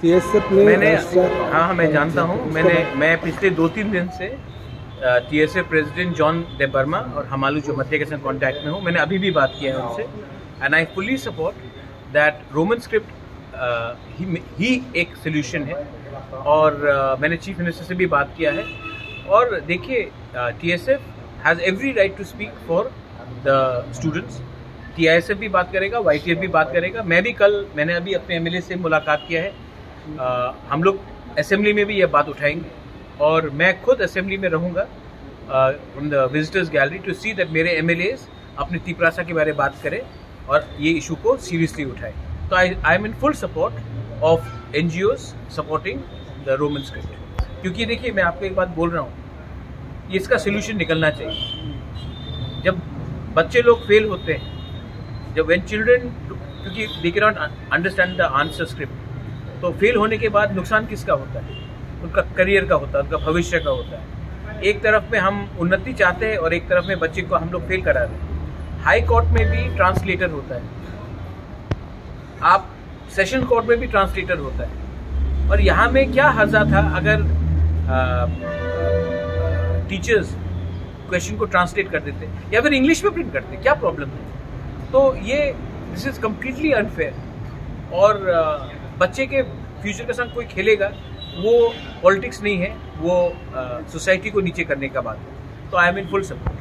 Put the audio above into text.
मैंने हाँ मैं जानता हूँ। मैं पिछले 2-3 दिन से TSA president John day Burma और हमालू जोमथिया के साथ कांटेक्ट में हूँ। मैंने अभी भी बात किया है उनसे and I fully support that Roman script ही एक सोल्यूशन है। और मैंने चीफ मिनिस्टर से भी बात किया है। और देखिए TSF has every right to speak for the students. TISF भी बात करेगा, YTF भी बात करेगा। मैंने अभी अपने MLA से मुलाकात किया है। हम लोग असेंबली में भी यह बात उठाएंगे और मैं खुद असेंबली में रहूँगा in the visitors gallery to see that मेरे MLAs अपनी तीपरासा के बारे में बात करें और ये इशू को सीरियसली उठाएं। तो I am in full support of NGOs supporting the Roman script. क्योंकि देखिए मैं आपको एक बात बोल रहा हूँ, इसका सोल्यूशन निकलना चाहिए। जब बच्चे लोग फेल होते हैं, जब व्हेन चिल्ड्रन, क्योंकि they can not understand the answer script, तो फेल होने के बाद नुकसान किसका होता है? उनका करियर का होता है, उनका भविष्य का होता है। एक तरफ में हम उन्नति चाहते हैं और एक तरफ में बच्चे को हम लोग फेल करा रहे हैं। हाई कोर्ट में भी ट्रांसलेटर होता है, आप सेशन कोर्ट में भी ट्रांसलेटर होता है। और यहाँ में क्या हर्जा था अगर टीचर्स क्वेश्चन को ट्रांसलेट कर देते या फिर इंग्लिश में प्रिंट करते, क्या प्रॉब्लम है? तो ये दिस इज कम्प्लीटली अनफेयर। और बच्चे के फ्यूचर के साथ कोई खेलेगा, वो पॉलिटिक्स नहीं है, वो सोसाइटी को नीचे करने का बात है। तो I am in full support.